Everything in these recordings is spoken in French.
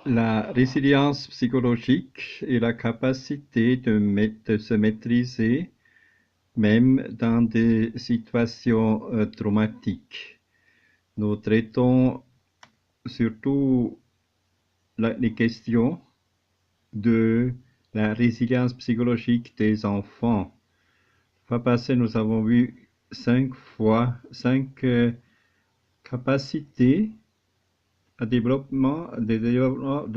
La résilience psychologique est la capacité de se maîtriser même dans des situations traumatiques. Nous traitons surtout les questions de la résilience psychologique des enfants. La fois passée, nous avons vu cinq capacités de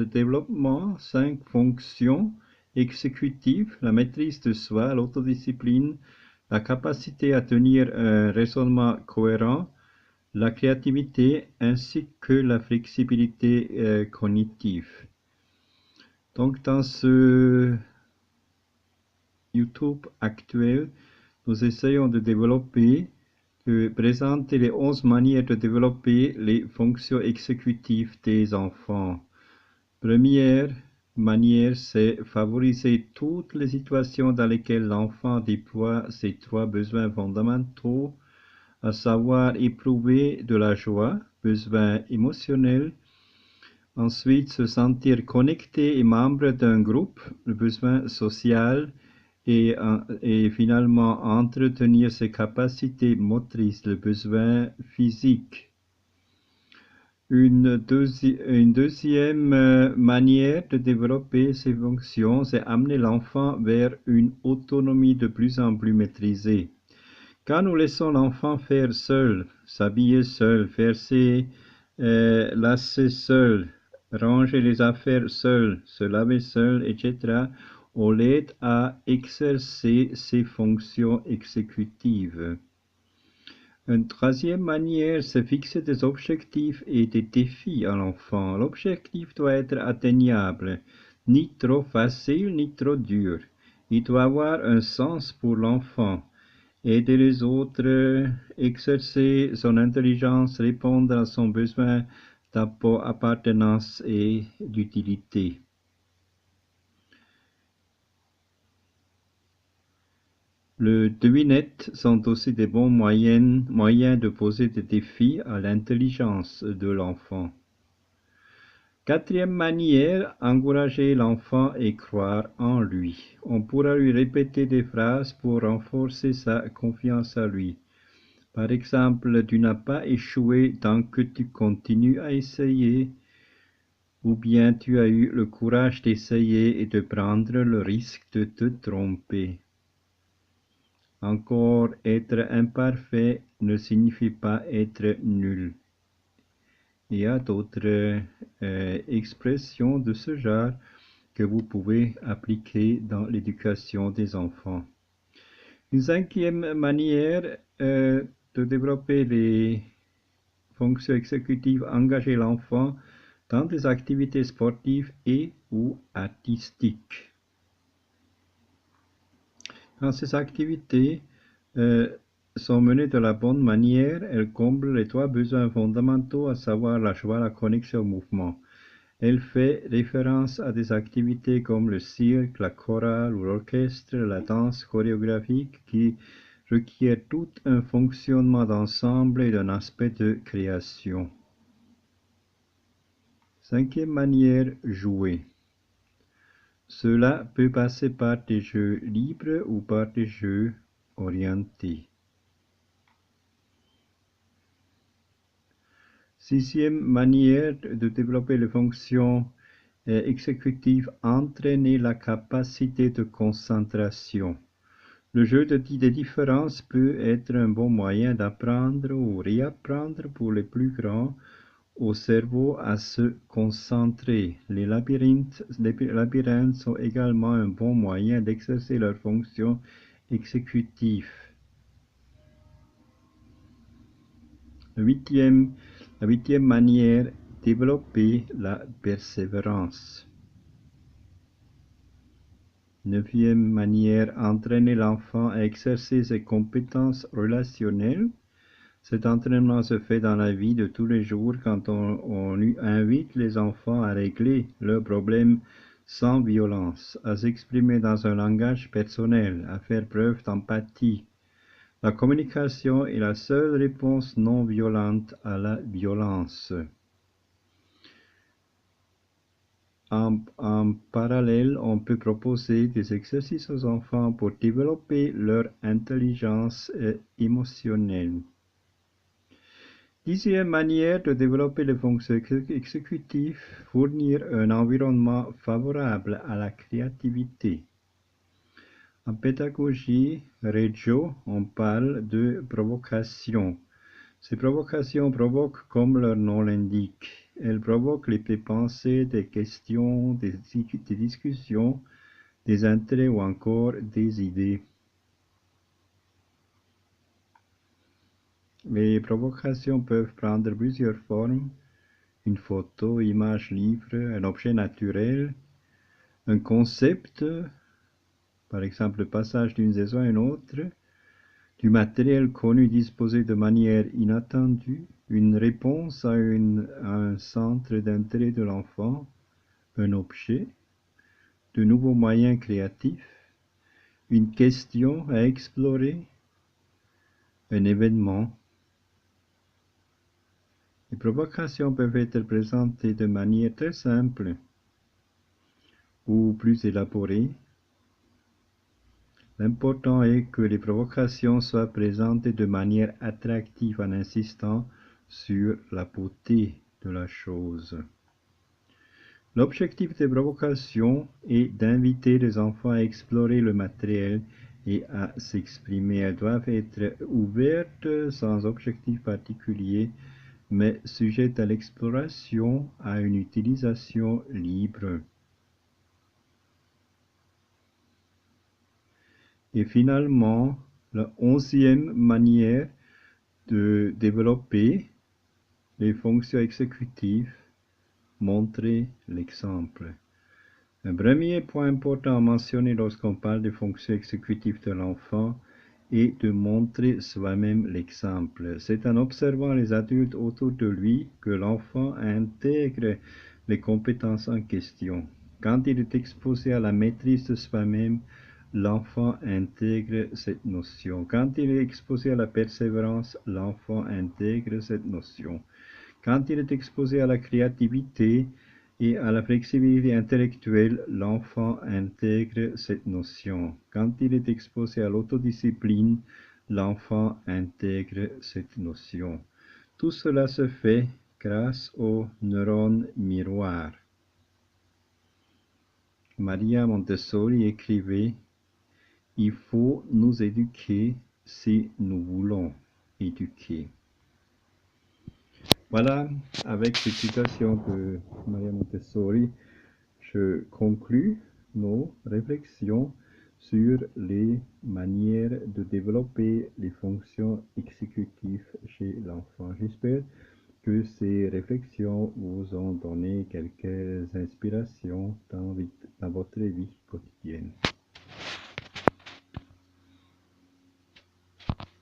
développement, cinq fonctions exécutives: la maîtrise de soi, l'autodiscipline, la capacité à tenir un raisonnement cohérent, la créativité ainsi que la flexibilité cognitive. Donc dans ce YouTube actuel, nous essayons de présenter les 11 manières de développer les fonctions exécutives des enfants. Première manière, c'est favoriser toutes les situations dans lesquelles l'enfant déploie ses trois besoins fondamentaux, à savoir éprouver de la joie, besoin émotionnel, ensuite se sentir connecté et membre d'un groupe, le besoin social, et finalement entretenir ses capacités motrices, le besoin physique. Une deuxième manière de développer ces fonctions, c'est amener l'enfant vers une autonomie de plus en plus maîtrisée. Quand nous laissons l'enfant faire seul, s'habiller seul, faire ses lacets seul, ranger les affaires seul, se laver seul, etc., on l'aide à exercer ses fonctions exécutives. Une troisième manière, c'est fixer des objectifs et des défis à l'enfant. L'objectif doit être atteignable, ni trop facile ni trop dur. Il doit avoir un sens pour l'enfant. Aider les autres, exercer son intelligence, répondre à son besoin d'appartenance et d'utilité. Les devinettes sont aussi des bons moyens de poser des défis à l'intelligence de l'enfant. Quatrième manière, encourager l'enfant et croire en lui. On pourra lui répéter des phrases pour renforcer sa confiance en lui. Par exemple, tu n'as pas échoué tant que tu continues à essayer, ou bien tu as eu le courage d'essayer et de prendre le risque de te tromper. Encore, être imparfait ne signifie pas être nul. Il y a d'autres expressions de ce genre que vous pouvez appliquer dans l'éducation des enfants. Une cinquième manière de développer les fonctions exécutives, engager l'enfant dans des activités sportives et ou artistiques. Quand ces activités sont menées de la bonne manière, elles comblent les trois besoins fondamentaux, à savoir la joie, la connexion au mouvement. Elle fait référence à des activités comme le cirque, la chorale ou l'orchestre, la danse chorégraphique qui requiert tout un fonctionnement d'ensemble et d'un aspect de création. Cinquième manière, jouer. Cela peut passer par des jeux libres ou par des jeux orientés. Sixième manière de développer les fonctions exécutives, entraîner la capacité de concentration. Le jeu des différences peut être un bon moyen d'apprendre ou réapprendre pour les plus grands au cerveau à se concentrer. Les labyrinthes sont également un bon moyen d'exercer leurs fonctions exécutives. La huitième manière, développer la persévérance. Neuvième manière, entraîner l'enfant à exercer ses compétences relationnelles. Cet entraînement se fait dans la vie de tous les jours quand on invite les enfants à régler leurs problèmes sans violence, à s'exprimer dans un langage personnel, à faire preuve d'empathie. La communication est la seule réponse non violente à la violence. En parallèle, on peut proposer des exercices aux enfants pour développer leur intelligence émotionnelle. Dixième manière de développer les fonctions exécutives, fournir un environnement favorable à la créativité. En pédagogie, Reggio, on parle de provocation. Ces provocations provoquent comme leur nom l'indique. Elles provoquent les pensées, des questions, des discussions, des intérêts ou encore des idées. Les provocations peuvent prendre plusieurs formes: une photo, image, livre, un objet naturel, un concept, par exemple le passage d'une saison à une autre, du matériel connu disposé de manière inattendue, une réponse à un centre d'intérêt de l'enfant, un objet, de nouveaux moyens créatifs, une question à explorer, un événement. Les provocations peuvent être présentées de manière très simple ou plus élaborée. L'important est que les provocations soient présentées de manière attractive en insistant sur la beauté de la chose. L'objectif des provocations est d'inviter les enfants à explorer le matériel et à s'exprimer. Elles doivent être ouvertes sans objectif particulier, mais sujettes à l'exploration, à une utilisation libre. Et finalement, la 11e manière de développer les fonctions exécutives, montrer l'exemple. Un premier point important à mentionner lorsqu'on parle des fonctions exécutives de l'enfant est de montrer soi-même l'exemple. C'est en observant les adultes autour de lui que l'enfant intègre les compétences en question. Quand il est exposé à la maîtrise de soi-même, l'enfant intègre cette notion. Quand il est exposé à la persévérance, l'enfant intègre cette notion. Quand il est exposé à la créativité et à la flexibilité intellectuelle, l'enfant intègre cette notion. Quand il est exposé à l'autodiscipline, l'enfant intègre cette notion. Tout cela se fait grâce aux neurones miroirs. Maria Montessori écrivait: « Il faut nous éduquer si nous voulons éduquer. » Voilà, avec cette citation de Maria Montessori, je conclus nos réflexions sur les manières de développer les fonctions exécutives chez l'enfant. J'espère que ces réflexions vous ont donné quelques inspirations dans votre vie quotidienne.